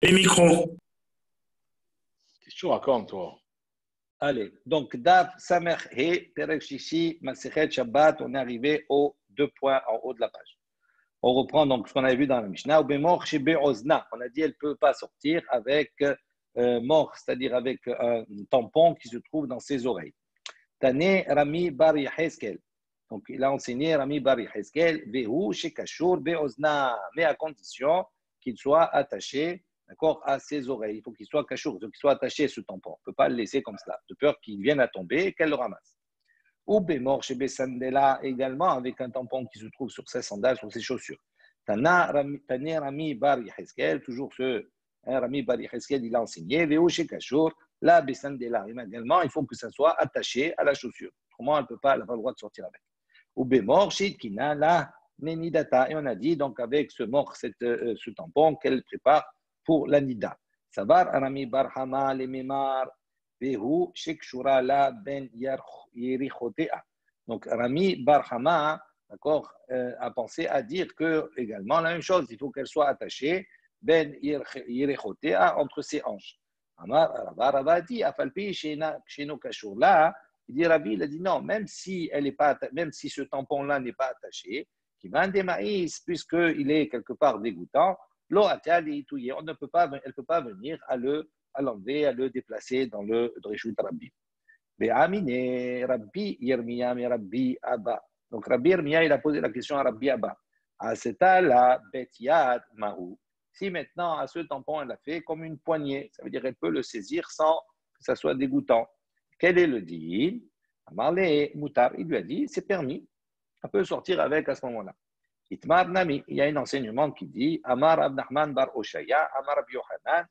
Les micros. Qu'est-ce que tu racontes, toi? Allez, donc Daf Samer He, Perek Shishi, Masechet Shabbat, on est arrivé aux 2 points en haut de la page. On reprend donc ce qu'on avait vu dans la Mishnah. Ubemor chez Be'ozna, on a dit elle ne peut pas sortir avec mort, c'est-à-dire avec un tampon qui se trouve dans ses oreilles. Tane Rami Bar Yeheskel. Donc il a enseigné Rami Bar Yeheskel, Vehu Shekashur Be'ozna, mais à condition qu'il soit attaché, d'accord, à ses oreilles. Il faut qu'il soit cachour, il faut qu'il soit attaché ce tampon. On ne peut pas le laisser comme cela, de peur qu'il vienne à tomber et qu'elle le ramasse. Ou bémor chez Besandela également avec un tampon qui se trouve sur ses sandales, sur ses chaussures. Tana Rami Bar Yeheskel, toujours ce Rami Bar Yeheskel, il a enseigné, Vehu Shekashur, la Besandela. Également, il faut que ça soit attaché à la chaussure. Autrement, elle n'a pas le droit de sortir avec. Ou bémor chez Kina, la Nenidata. Et on a dit donc avec ce mort, ce tampon qu'elle prépare pour la nida. Savar Arami Barhama le Memar Behu Shekshura la Ben Yerichotea. Donc Rami Barhama, d'accord, a pensé à dire que également la même chose, il faut qu'elle soit attachée Ben Yerichotea entre ses hanches. Amar Rava a dit Afalpi Sheno Kashur là. Il dit Rabbi, il a dit non, même si ce tampon-là n'est pas attaché, qui vend des maïs, puisqu'il est quelque part dégoûtant, l'eau on ne peut pas, elle ne peut pas venir à l'enlever, à le déplacer dans le Dreshut Rabbi. Be'amine Rabbi Yirmiya mi Rabbi Abba. Donc Rabbi Yirmiya, il a posé la question à Rabbi Abba. Aseta la betiad mahu. Si maintenant, à ce tampon, elle a fait comme une poignée, ça veut dire qu'elle peut le saisir sans que ça soit dégoûtant. Quel est le deal? Amarle Moutar, il lui a dit, c'est permis, on peut sortir avec à ce moment-là. Itmar Nami, il y a un enseignement qui dit, Amar Abnahman Bar Oshaya, Amar Rabbi Yochanan,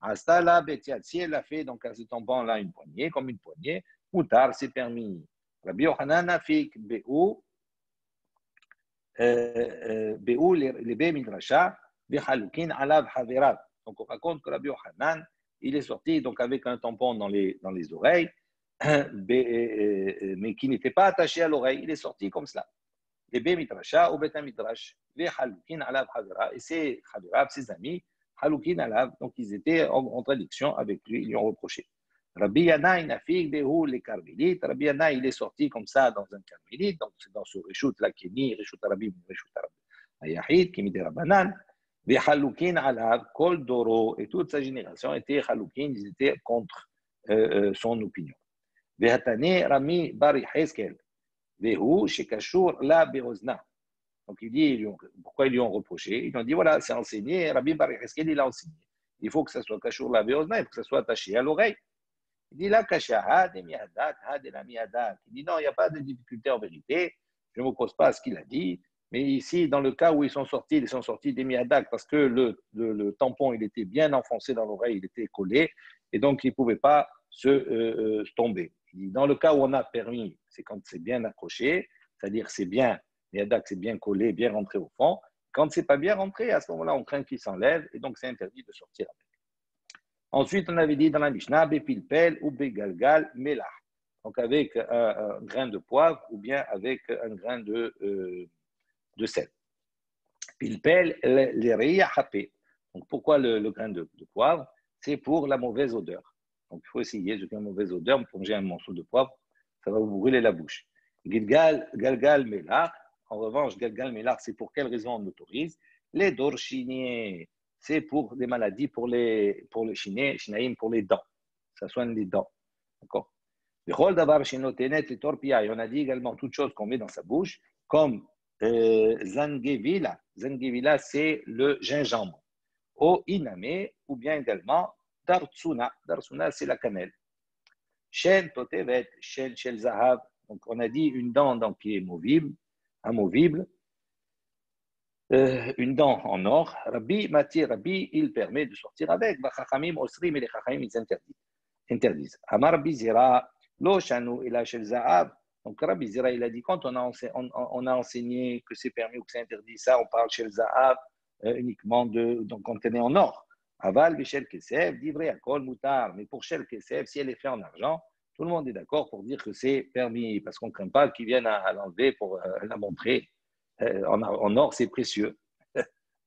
Astala Betiad, si elle a fait donc à ce tampon-là une poignée, comme une poignée, Moutar, c'est permis. Rabbi Yochanan a fait Be'ou, les Be Midrasha, Bechalukin Alav Haverat. Donc on raconte que Rabbi Yochanan, il est sorti donc avec un tampon dans les oreilles, mais qui n'était pas attaché à l'oreille. Il est sorti comme cela. Les Be Midrasha ou Beta Midrash, Bechalukin Alav Haverat. Et ses Haverat, ses amis, Halukin Alav, donc ils étaient en contradiction avec lui, ils lui ont reproché. Rabbi Yana, il a fait les Carmélites. Rabbi Yana, il est sorti comme ça dans un Carmélite, donc c'est dans ce Reshut là qui est ni Reshut Rabbi, Reshut Ayahid, qui est des Rabbanan. Halukin Alav, Kol Doro, et toute sa génération était Halukin, ils étaient contre son opinion. Vehatane Rami Bari Heskel, Vehu Shekashur La Beozna. Donc il dit, pourquoi ils lui ont reproché? Ils ont dit, voilà, c'est enseigné, Rabbi Bari Heskel, il a enseigné. Il faut que ça soit Kashur La Beozna, il faut que ça soit attaché à l'oreille. Il dit là, Kasha, il dit non, il n'y a pas de difficulté en vérité. Je ne me pose pas à ce qu'il a dit. Mais ici, dans le cas où ils sont sortis des miadak parce que le tampon, il était bien enfoncé dans l'oreille, il était collé, et donc il ne pouvait pas se tomber. Il dit, dans le cas où on a permis, c'est quand c'est bien accroché, c'est-à-dire c'est bien, miadak, c'est bien collé, bien rentré au fond. Quand c'est pas bien rentré, à ce moment-là, on craint qu'il s'enlève, et donc c'est interdit de sortir avec. Ensuite, on avait dit dans la Mishnah, Bepilpel ou Begalgal Melah. Donc avec un grain de poivre ou bien avec un grain de sel. Pilpel, les hapé. Donc pourquoi le grain de poivre? C'est pour la mauvaise odeur. Donc il faut essayer, j'ai une mauvaise odeur, plonger un morceau de poivre, ça va vous brûler la bouche. Galgal Melah. En revanche, Galgal Melah, c'est pour quelle raison on autorise? Les dorchiniers. C'est pour des maladies, pour les shinaïm, pour les dents. Ça soigne les dents. D'accord? Et on a dit également toutes choses qu'on met dans sa bouche, comme zangevila. Zangevila, c'est le gingembre. O iname, ou bien également darsuna. Darsuna, c'est la cannelle. Shen totevet, shen shel zahav. Donc, on a dit une dent donc, qui est amovible. Une dent en or, Rabbi, il permet de sortir avec. Chachamim osrim et les Chachamim, ils interdisent. Amar Rabbi Zira, lo shanu ila shel za'av. Donc Rabbi Zira, il a dit, quand on a enseigné que c'est permis ou que c'est interdit, ça, on parle shel za'av uniquement donc quand on est en or. Aval, bishel kesef, divrei akol mutar. Mais pour shel kesef, si elle est faite en argent, tout le monde est d'accord pour dire que c'est permis, parce qu'on ne craint pas qu'ils viennent à l'enlever pour la montrer. En or, c'est précieux.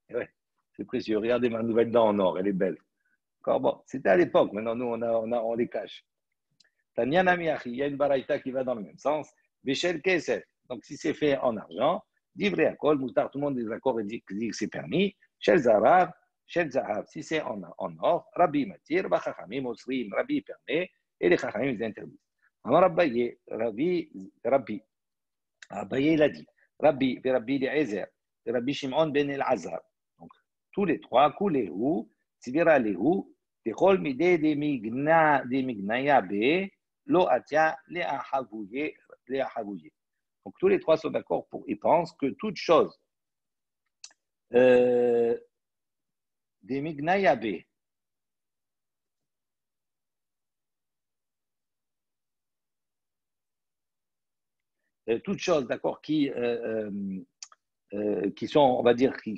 Ouais, C'est précieux. Regardez ma nouvelle dent en or, elle est belle. D'accord, bon, c'était à l'époque. Maintenant, nous, on les cache. Tanya Namiachi, il y a une baraïta qui va dans le même sens. Béchel Kesef. Donc, si c'est fait en argent, livré à col, moutar, tout le monde est d'accord et dit que c'est permis. Shel Zarab, Shel Zahab, si c'est en or, Rabbi Matir, Bachachamim, Osrim, Rabbi permet, et les Chachamim, ils interdisent. Alors, Rabbi, Abaye, il a dit, Rabbi, Rabbi Eliezer, Rabbi Shimon ben El-Azar. Donc, tous les trois, Kulehu, Sibira Lehu, Techol Mide de Mignaya Be, Lo Atia, les Ahavouye. Donc, tous les trois sont d'accord ils pensent que toute chose des Mignaya Be, toutes choses, d'accord, qui sont, on va dire, qui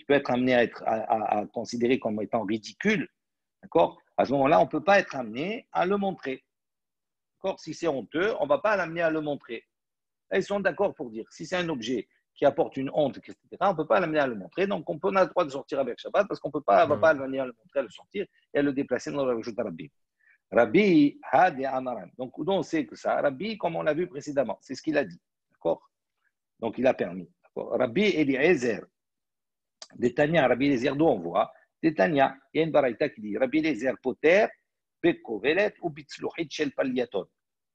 peut être amené à considérer comme étant ridicule, d'accord. À ce moment-là, on ne peut pas être amené à le montrer. D'accord. Si c'est honteux, on ne va pas l'amener à le montrer. Là, ils sont d'accord pour dire, si c'est un objet qui apporte une honte, etc., on ne peut pas l'amener à le montrer. Donc, on a le droit de sortir avec Shabbat parce qu'on ne va pas l'amener à le montrer, à le sortir et à le déplacer dans le Rajut Rabbi. Rabbi Had et Amaran. Donc, d'où on sait que ça, Rabbi, comme on l'a vu précédemment, c'est ce qu'il a dit. D'accord. Donc, il a permis. Rabbi Eliezer, Détania, Rabbi Eliezer, d'où on voit Détania, il y a une baraïta qui dit Rabbi Eliezer Poter, Bekovelet ou Bitzluhit Shel Paliaton.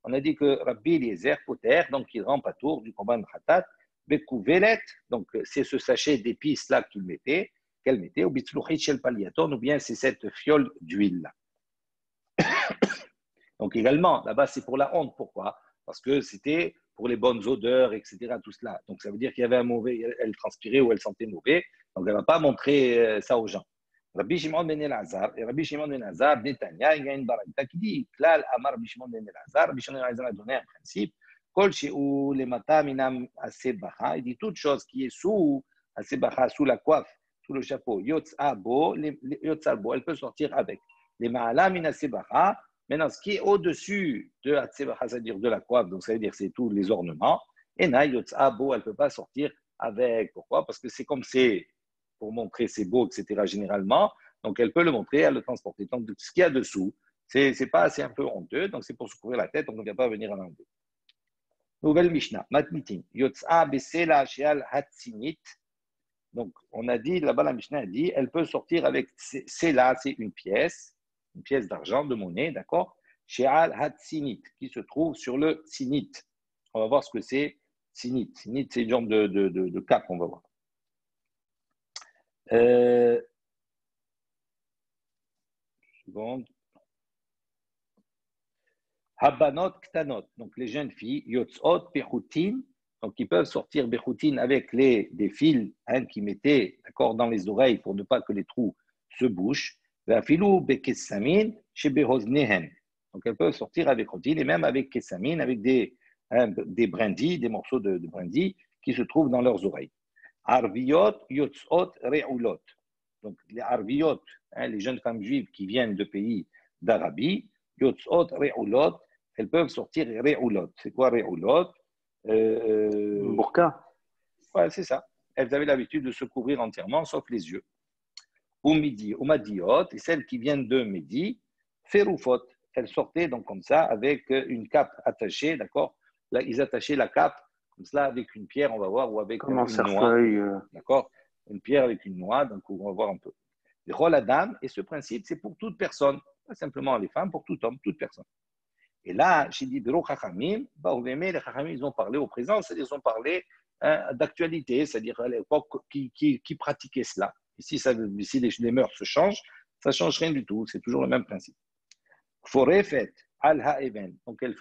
On a dit que Rabbi Eliezer Poter, donc il rend pas tour du combat de Khatat, Bekovelet, donc c'est ce sachet d'épices là qu'elle mettait, ou Bitzluhit Shel Paliaton, ou bien c'est cette fiole d'huile là. Donc également, là-bas c'est pour la honte. Pourquoi? Parce que c'était pour les bonnes odeurs, etc. Tout cela. Donc ça veut dire qu'il y avait un mauvais, elle transpirait ou elle sentait mauvais. Donc elle ne va pas montrer ça aux gens. Rabbi Shimon ben El-Azar, et Rabbi Shimon ben El-Azar, Netanya, il y a une baraita qui dit, Klal Amar Rabbi Shimon ben El-Azar, Rabbi Shimon ben El-Azar a donné un principe, Kol She'u Lemata Minam Asebacha, il dit toute chose qui est sous Asebacha, sous la coiffe, sous le chapeau, Yotzabo, elle peut sortir avec. Les Ma'ala Min Asebacha, maintenant, ce qui est au-dessus de Hatsebacha, c'est-à-dire de la coiffe, donc ça veut dire c'est tous les ornements, et na yotzabo, elle ne peut pas sortir avec. Pourquoi? Parce que c'est comme c'est pour montrer c'est beau, etc. généralement, donc elle peut le montrer, elle le transporter. Donc ce qu'il y a dessous, c'est un peu honteux, donc c'est pour se couvrir la tête, donc on ne vient pas venir en enlever. Nouvelle Mishnah, Matnitin, Yotza Besela Sheal Hatsinit. Donc on a dit, là-bas la Mishnah a dit, elle peut sortir avec, c'est là, c'est une pièce d'argent, de monnaie, d'accord, Sheal Hatsinit, qui se trouve sur le sinit. On va voir ce que c'est, sinit. Sinit, c'est une genre de cape, on va voir. Seconde. Habanot Ktanot, donc les jeunes filles, Yotzot Bechutin, donc ils peuvent sortir Bechutin avec des fils qui mettaient d'accord, dans les oreilles pour ne pas que les trous se bouchent. Ve'afilu Bekessamin chez Behoznehen. Donc elles peuvent sortir avec Chotin et même avec Kessamin, avec des brindilles, des morceaux de brindilles qui se trouvent dans leurs oreilles. Arviot Yotzot Re'ulot. Donc les Arviot, les jeunes femmes juives qui viennent de pays d'Arabie, Yotzot Re'ulot, elles peuvent sortir Re'ulot. C'est quoi Re'ulot? Burqa. Ouais, c'est ça. Elles avaient l'habitude de se couvrir entièrement, sauf les yeux. Ou Madiot, et celles qui viennent de Midi, Feroufot. Elles sortaient donc comme ça, avec une cape attachée, d'accord? Là, ils attachaient la cape, comme cela, avec une pierre, on va voir, ou avec Comme une noix. D'accord? Une pierre avec une noix, donc on va voir un peu. Les rôles à dame, et ce principe, c'est pour toute personne, pas simplement les femmes, pour tout homme, toute personne. Et là, j'ai dit, les Chachamim, ils ont parlé au présent, c'est-à-dire ils ont parlé d'actualité, c'est-à-dire à l'époque qui pratiquait cela. Ici, si les mœurs se changent, ça ne change rien du tout, c'est toujours le même principe. Forefet al-ha'even, donc elle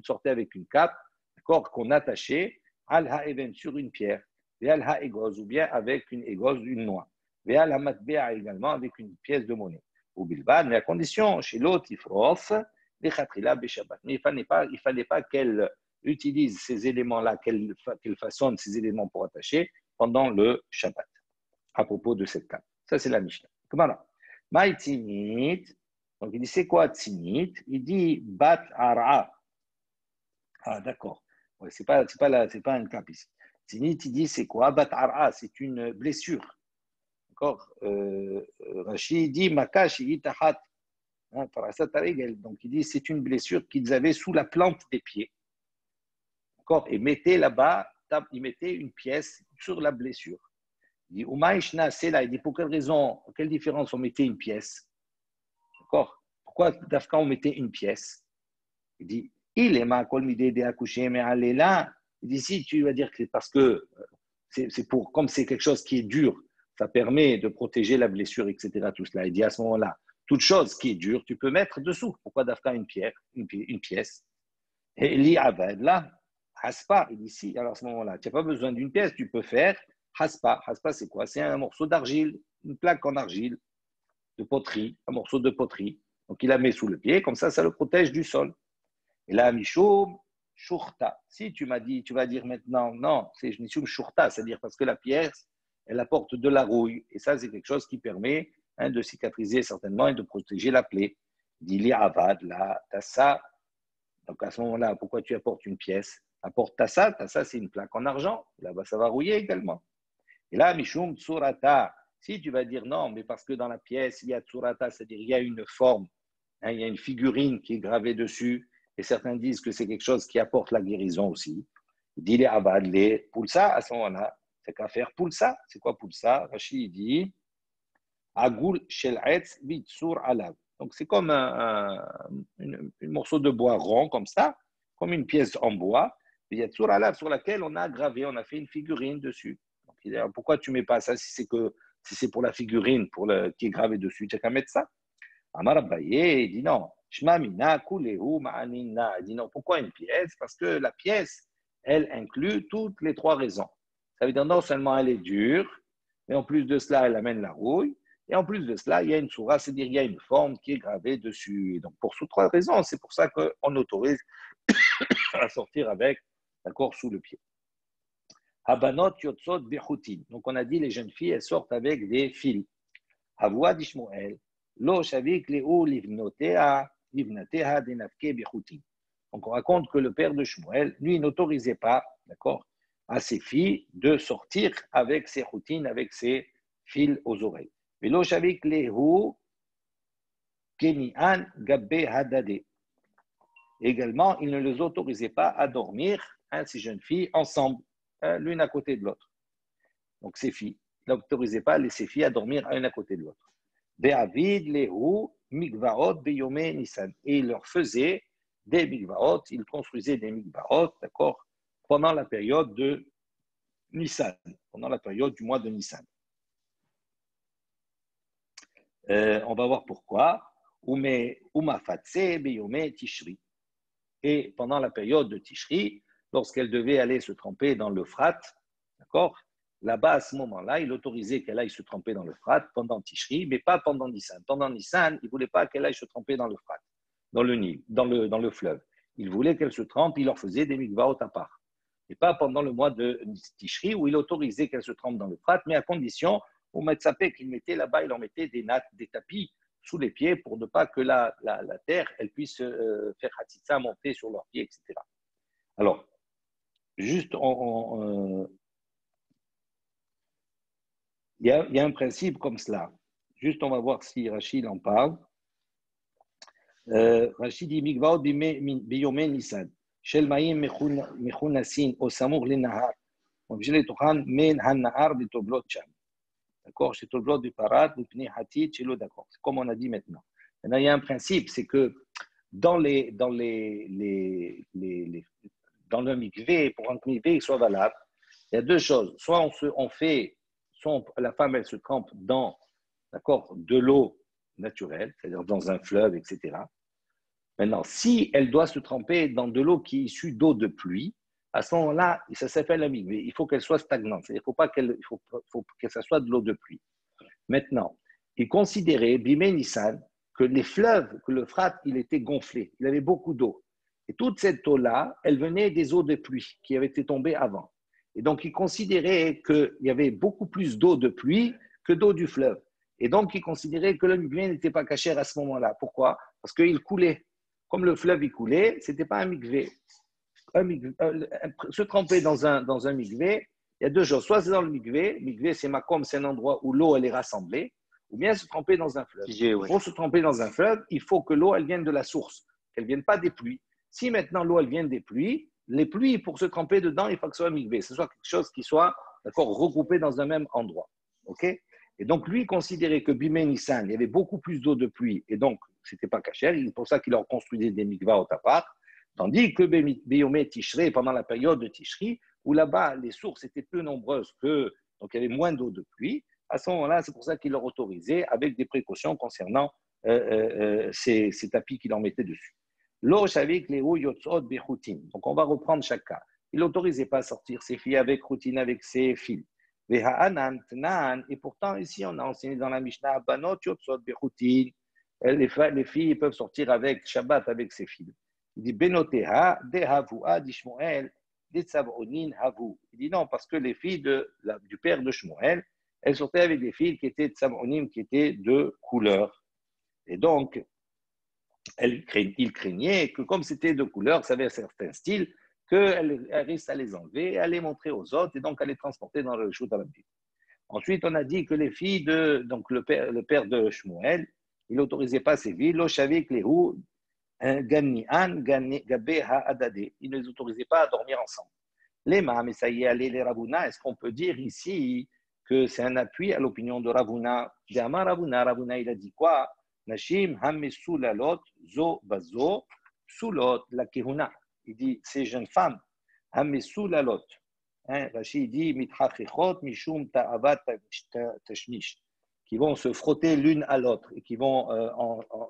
sortait avec une cape, d'accord, qu'on attachait al-ha'even sur une pierre, et al-ha'egoz, ou bien avec une égoz, une noix, et al-hamatbea également avec une pièce de monnaie. Ou bilbad, mais à condition, chez l'autre, ifrof, mais il ne fallait pas qu'elle utilise ces éléments-là, qu'elle façonne ces éléments pour attacher pendant le Shabbat, à propos de cette cape. Ça, c'est la Mishnah. Voilà. Maïtinit, donc il dit, c'est quoi Tsinit? Il dit, Bat Ara. Ah, d'accord. Ouais, c'est pas une cape ici. Tsinit, il dit, c'est quoi? Bat Ara, c'est une blessure. D'accord. Rachid dit Makash itahat. Donc il dit c'est une blessure qu'ils avaient sous la plante des pieds. D'accord. Et mettez là-bas, il mettait une pièce sur la blessure. Il dit Umaishna, c'est là. Il dit pour quelle raison, quelle différence on mettait une pièce? D'accord. Pourquoi d'Afka on mettait une pièce? Il dit il est ma colmidé de accoucher, mais allez là. Il dit si tu vas dire que c'est parce que c'est pour, comme c'est quelque chose qui est dur, ça permet de protéger la blessure, etc. Tout cela. Il dit à ce moment-là, toute chose qui est dure, tu peux mettre dessous. Pourquoi d'Afka une pierre, une pièce? Et il dit là, haspa. Il dit si, alors à ce moment-là, tu n'as pas besoin d'une pièce, tu peux faire haspa. Haspa, c'est quoi? C'est un morceau d'argile, une plaque en argile, de poterie, un morceau de poterie. Donc il la met sous le pied, comme ça le protège du sol. Et là, Mishum Shurta. Si tu m'as dit, tu vas dire maintenant, non, c'est Mishum Shurta, c'est-à-dire parce que la pièce, elle apporte de la rouille. Et ça, c'est quelque chose qui permet de cicatriser certainement et de protéger la plaie. Dili Avad, là, Tassa. Donc à ce moment-là, pourquoi tu apportes une pièce? Apporte Tassa, Tassa, c'est une plaque en argent. Là-bas, ça va rouiller également. Et là, Mishum Tsurata. Si tu vas dire non, mais parce que dans la pièce, il y a Tsurata, c'est-à-dire il y a une forme, il y a une figurine qui est gravée dessus. Et certains disent que c'est quelque chose qui apporte la guérison aussi. Il dit les avadlé, pulsa, à ce moment-là, c'est qu'à faire pulsa. C'est quoi pulsa? Rachid dit Agoul shel etz bitsur alav. Donc c'est comme un morceau de bois rond, comme ça, comme une pièce en bois. Il y a tsur alav sur laquelle on a gravé, on a fait une figurine dessus. Donc, il dit, pourquoi tu ne mets pas ça si c'est pour la figurine qui est gravée dessus? Tu n'as qu'à mettre ça. Amar Abaye, il dit non. Shmamina, kulehu, ma'anina. Il dit non. Pourquoi une pièce? Parce que la pièce, elle inclut toutes les trois raisons. Ça veut dire non seulement elle est dure, mais en plus de cela, elle amène la rouille. Et en plus de cela, il y a une soura, c'est-à-dire il y a une forme qui est gravée dessus. Et donc, pour ces trois raisons, c'est pour ça qu'on autorise à sortir avec, d'accord, sous le pied. Habanot yotzot bechutin. Donc, on a dit les jeunes filles, elles sortent avec des fils. Avouad d'Ishmoël. Lo shavik leu livnatea denafke bechutin. Donc, on raconte que le père de Shmuel, lui, n'autorisait pas, d'accord, à ses filles de sortir avec ses routines, avec ses fils aux oreilles. Velo shavik leu kenian gabbe hadade. Également, il ne les autorisait pas à dormir, ces jeunes filles, ensemble, l'une à côté de l'autre. Donc, ses filles. Il n'autorisait pas ses filles à dormir l'une à côté de l'autre. Be'avid lehu mikvaot beyome Nissan. Et il leur faisait des mikvaot, il construisait des mikvaot, d'accord, pendant la période de Nissan, pendant la période du mois de Nissan. On va voir pourquoi. Umafatse beyome Tishri. Et pendant la période de Tishri, lorsqu'elle devait aller se tremper dans l'Euphrate, d'accord, là-bas, à ce moment-là, il autorisait qu'elle aille se tremper dans l'Euphrate pendant Tishri, mais pas pendant Nissan. Pendant Nissan, il ne voulait pas qu'elle aille se tremper dans l'Euphrate, dans le Nil, dans le fleuve. Il voulait qu'elle se trempe, il leur faisait des mikvaot à part. Et pas pendant le mois de Tishri, où il autorisait qu'elle se trempe dans l'Euphrate, mais à condition, au Metzapé qu'il mettait là-bas, il en mettait des nattes, des tapis sous les pieds pour ne pas que la terre elle puisse faire hatzitza, monter sur leurs pieds, etc. Alors, juste, il y a un principe comme cela. Juste, on va voir si Rachid en parle. Rachid dit Mikvaot biyome Nisan. Shel mayim mechunasin o samour le nahar. Objet tochan men han nahar de toblot cham. D'accord, chez toblot du parat, du pni hatit, chez l'eau, d'accord. C'est comme on a dit maintenant. Maintenant, il y a un principe, c'est que dans le mikvé, pour un mikvé soit valable, il y a deux choses. Soit la femme, elle se trempe dans, d'accord, de l'eau naturelle, c'est-à-dire dans un fleuve, etc. Maintenant, si elle doit se tremper dans de l'eau qui est issue d'eau de pluie, à ce moment-là, ça s'appelle un mikvé. Il faut qu'elle soit stagnante, c'est-à-dire il faut que ça soit de l'eau de pluie. Maintenant, il considérait, Bimé Nissan, que les fleuves, que l'Euphrate, il était gonflé, il avait beaucoup d'eau. Et toute cette eau-là, elle venait des eaux de pluie qui avaient été tombées avant. Et donc, il considérait qu'il y avait beaucoup plus d'eau de pluie que d'eau du fleuve. Et donc, il considérait que le mikvé n'était pas cachère à ce moment-là. Pourquoi? Parce qu'il coulait. Comme le fleuve, il coulait, ce n'était pas un mikvé. Se tremper dans un mikvé, Il y a deux choses. Soit c'est dans le mikvé. Mikvé, c'est makom, c'est un endroit où l'eau, elle est rassemblée. Ou bien se tremper dans un fleuve. Pour se tremper dans un fleuve, il faut que l'eau, elle vienne de la source. Qu'elle ne vienne pas des pluies. Si maintenant l'eau, elle vient des pluies, les pluies, pour se tremper dedans, il faut que ce soit mikvé. Ce soit quelque chose qui soit, d'accord, regroupé dans un même endroit. OK? Et donc, lui, considérait que Bimé Nissan, il y avait beaucoup plus d'eau de pluie. Et donc, ce n'était pas cachère. C'est pour ça qu'il leur construisait des mikvahot à part. Tandis que Biyomé Tishrei, pendant la période de Tishri, où là-bas, les sources étaient peu nombreuses, donc il y avait moins d'eau de pluie, à ce moment-là, c'est pour ça qu'il leur autorisait avec des précautions concernant ces tapis qu'il en mettait dessus. L'eau, savait que les hauts yotzot bechutin. Donc, on va reprendre chaque cas. Il n'autorisait pas à sortir ses filles avec routine, avec ses fils. Et pourtant, ici, on a enseigné dans la Mishnah, banot yotzot bechutin. Les filles peuvent sortir avec Shabbat avec ses filles. Il dit benoteha dehavua d'Ishmoel d'Etsavonin havu. Il dit non, parce que les filles du père de Shmuel, elles sortaient avec des filles qui étaient Tsavonim, qui étaient de couleur. Et donc, il craignait que comme c'était de couleur, ça avait un certain style, qu'elle risque à les enlever, à les montrer aux autres et donc à les transporter dans le Shut Arabim. Ensuite, on a dit que les filles donc le père de Shmuel, il n'autorisait pas ces filles, l'Oshavik Lehu, Gannian, Gabé Ha-Adade. Il ne les autorisait pas à dormir ensemble. Les mais ça y est, les Ravuna, est-ce qu'on peut dire ici que c'est un appui à l'opinion de Ravuna? Ravuna, il a dit quoi? Nashim Hamesu Lalot, Zo Bazo, Sulot la Kehuna. Il dit ces jeunes femmes, Hamesu Lalot. Rachid dit Mitchachechot, Mishum Ta'avat Tashmish, qui vont se frotter l'une à l'autre et qui vont,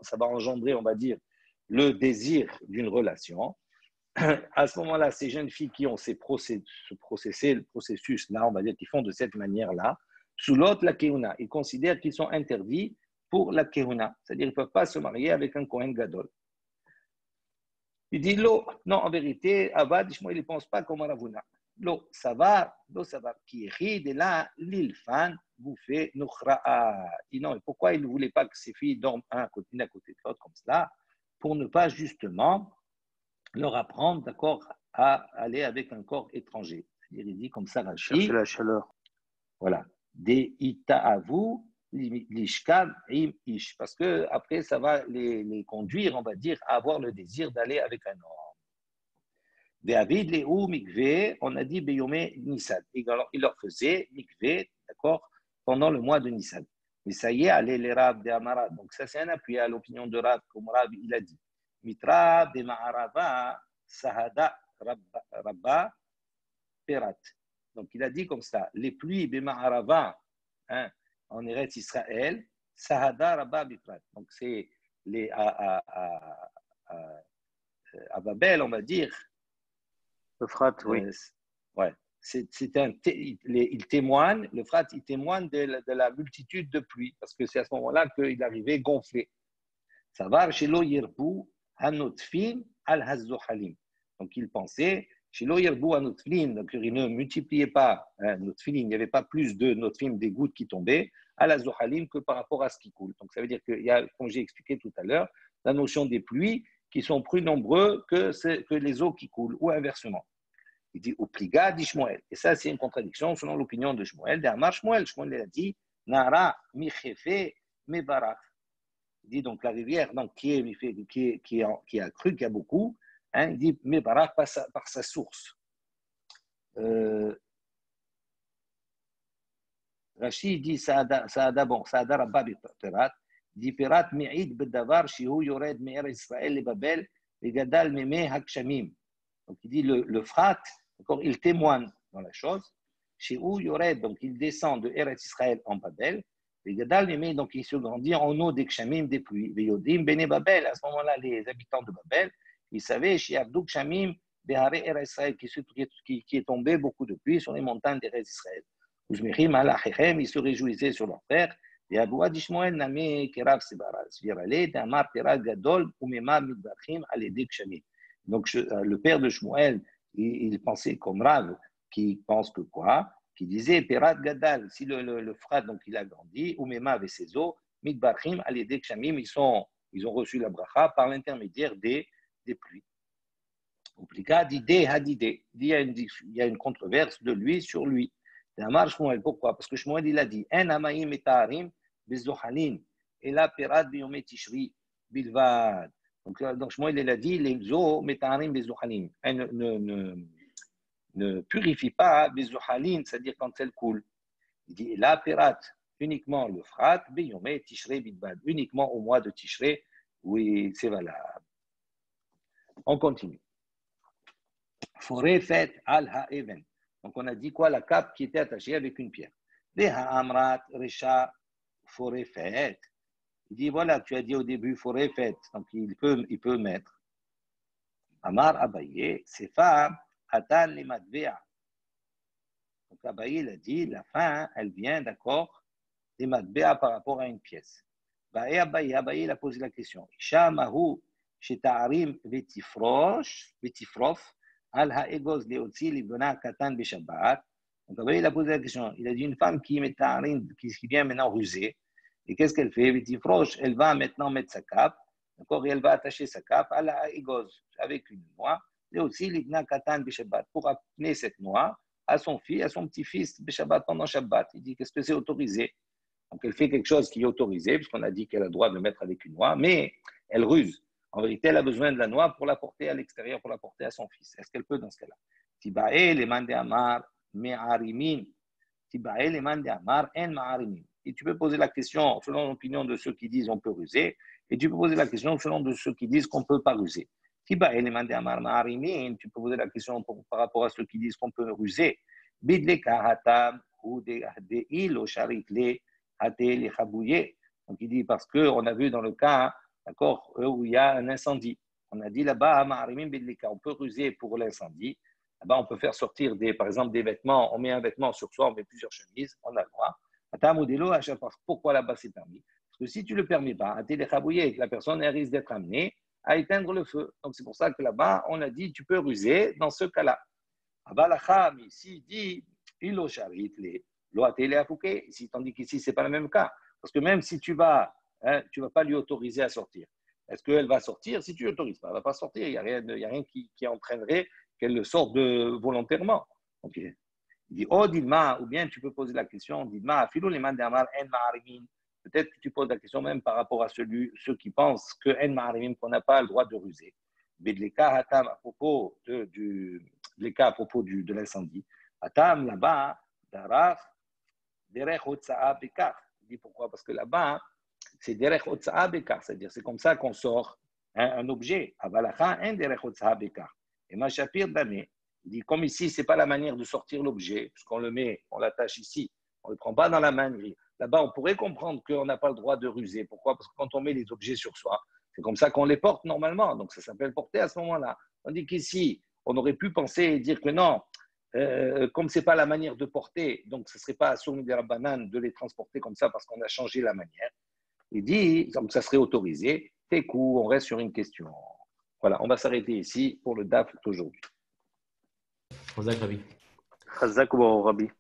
ça va engendrer, on va dire, le désir d'une relation. À ce moment-là, ces jeunes filles qui ont ce processus-là, on va dire, qui font de cette manière-là, sous l'autre, la keuna, ils considèrent qu'ils sont interdits pour la keuna, c'est-à-dire qu'ils ne peuvent pas se marier avec un Kohen Gadol. Il dit, non, en vérité, Avad, il ne pense pas comme Ravuna. Ça va, qui est de là, l'ilfan, bouffé, nukhra'a. Il dit non, et pourquoi il ne voulait pas que ces filles dorment une à côté de l'autre comme cela? Pour ne pas justement leur apprendre, d'accord, à aller avec un corps étranger. C'est-à-dire, il dit comme ça, Rashi. Chercher la chaleur. Voilà. Des ita'avu lishkav im ish. Parce que après, ça va les conduire, on va dire, à avoir le désir d'aller avec un homme. Ve'avid le'u mikveh, on a dit beyomé Nissan. Il leur faisait mikveh, d'accord, pendant le mois de Nissan. Mais ça y est, allez les Rav de Amara. Donc ça, c'est un appui à l'opinion de Rav, comme Rav, il a dit. Mitra de Ma'arava Sahada Rabba Perat. Donc il a dit comme ça, les pluies de Ma'arava en Eretz Israël, Sahada Rabba Perat. Donc c'est à Babel, on va dire. Le frat, oui. Ouais. Il témoigne, le frat, il témoigne de la multitude de pluies, parce que c'est à ce moment-là qu'il arrivait gonflé. Ça va chez lo yirbu hanotfin al hazohalim. Donc il pensait chez lo yirbu hanotfin, donc il ne multipliait pas notfin, il n'y avait pas plus de notfin des gouttes qui tombaient al hazohalim que par rapport à ce qui coule. Donc ça veut dire qu'il y a, comme j'ai expliqué tout à l'heure, la notion des pluies qui sont plus nombreux que les eaux qui coulent, ou inversement. Il dit, Upliga dit Shmuel. Et ça, c'est une contradiction selon l'opinion de Shmuel. D'Amar Shmuel, Shmuel a dit, Nara michefe mevarach. Il dit donc la rivière donc, qui a cru, qui a beaucoup, il dit mevarach par sa source. Rachid dit, Saada Rabba Perat, dit Perat me'id bedavar shihu yored me'er Israël le Babel, le gadal meme hakshamim. Donc il dit le frat, il témoigne dans la chose. Chez où Yored, donc il descend de Eretz Israël en Babel. Et Gadal Meme, donc il se grandit en eau des Kshamim, des pluies. Et Yodim Bene Babel, à ce moment-là, les habitants de Babel, ils savaient, chez Abdou Kshamim, Behare Eretz Israël, qui est tombé beaucoup de pluie sur les montagnes d'Eretz Israël. Uzmechim Alachem, ils se réjouissaient sur leur frère. Et Aboua Dishmoel Name Kerav Sebara, Svirale, Damar Terad Gadol, Umema Midbarchim, Alede Kshamim. Donc, le père de Shmuel, il pensait comme Rav, qui pense que quoi? Qui disait, Perat Gadal, si le frère, donc il a grandi, Umema avec ses eaux, Midbarchim, Alede Kshamim, ils ont reçu la bracha par l'intermédiaire des pluies. Compliqué, d'idée, hadidé. Il y a une controverse de lui sur lui. Amar Shmuel, pourquoi? Parce que Shmuel, il a dit En Amaim et Taharim, Bezohalin, et la Pirat Biyomé Tishri, Bilvad. Donc Shmuel, il a dit les eaux, Metaharim, Bezohalin. Ne purifie pas Bezohalin, c'est-à-dire quand elles coulent. Il dit la Pirat, uniquement le Frat, Biyomé Tishri, Bilvad, uniquement au mois de Tishri, oui, c'est valable. On continue. Forêt faite al ha'even. Donc, on a dit quoi? La cape qui était attachée avec une pierre. Les ha'amrat, recha, forêt faite. Il dit, voilà, tu as dit au début forêt faite. Donc, il peut mettre. Amar Abaye, c'est femme, atan les madvea. Donc, Abaye, il a dit, la fin, elle vient, d'accord, des madvea par rapport à une pièce. Abaye, il a posé la question. Isha mahu, sheta'arim vetifrof, al ha'egoz leotzi libona katan beshabbat. Donc, il a posé la question. Il a dit une femme qui met ta'arim, qui vient maintenant ruser. Et qu'est-ce qu'elle fait? Vetifrosh, elle va maintenant mettre sa cape. D'accord? Et elle va attacher sa cape à la ha'egoz avec une noix. Leotzi libona katan beshabbat. Pour amener cette noix à son fils, à son petit-fils beshabbat pendant Shabbat. Il dit qu'est-ce que c'est autorisé? Donc, elle fait quelque chose qui est autorisé, puisqu'on a dit qu'elle a le droit de le mettre avec une noix, mais elle ruse. En vérité, elle a besoin de la noix pour la porter à l'extérieur, pour la porter à son fils. Est-ce qu'elle peut dans ce cas-là? Tibae le mande amar me'arimin. Tibae le mande amar en ma'arimin. Et tu peux poser la question selon l'opinion de ceux qui disent on peut ruser, et tu peux poser la question selon de ceux qui disent qu'on ne peut pas ruser. Tibae le mande amar ma'arimin. Tu peux poser la question par rapport à ceux qui disent qu'on peut ruser. Bidle kahatam ou de il au charitle. Donc il dit parce qu'on a vu dans le cas, d'accord, où il y a un incendie. On a dit là-bas, on peut ruser pour l'incendie. Là-bas, on peut faire sortir par exemple des vêtements. On met un vêtement sur soi, on met plusieurs chemises, on a le droit. Pourquoi là-bas c'est permis? Parce que si tu ne le permets pas, la personne elle risque d'être amenée à éteindre le feu. Donc c'est pour ça que là-bas, on a dit tu peux ruser dans ce cas-là. Abalacham, ici, dit il charit les. Ici, tandis qu'ici, ce n'est pas le même cas. Parce que même si tu vas pas lui autoriser à sortir. Est-ce qu'elle va sortir? Si tu ne l'autorises pas, elle ne va pas sortir. Il n'y a rien qui entraînerait qu'elle le sorte volontairement. Okay. Il dit, oh, Dilma, ou bien tu peux poser la question, Dilma, filou les mandamar en ma'arimin. Peut-être que tu poses la question même par rapport à ceux qui pensent que en ma'arimin, qu'on n'a pas le droit de ruser. Mais les cas à propos de l'incendie, Atam là-bas, Daraf, Derech Otsa'a Bekar. Il dit pourquoi? Parce que là-bas, c'est Derech Otsa'a Bekar, c'est-à-dire c'est comme ça qu'on sort un objet. Avalacha, un Derech Otsa'a Bekar. Et Machapir Damé, il dit comme ici, ce n'est pas la manière de sortir l'objet, puisqu'on le met, on l'attache ici, on ne le prend pas dans la main. Là-bas, on pourrait comprendre qu'on n'a pas le droit de ruser. Pourquoi? Parce que quand on met les objets sur soi, c'est comme ça qu'on les porte normalement. Donc ça s'appelle porter à ce moment-là. Tandis qu'ici, on aurait pu penser et dire que non, comme ce n'est pas la manière de porter, donc ce ne serait pas à Sourni des Rabbanan de les transporter comme ça parce qu'on a changé la manière. Il dit, donc ça serait autorisé. Tekou, on reste sur une question. Voilà, on va s'arrêter ici pour le DAF d'aujourd'hui. Chazak ou Rabbi.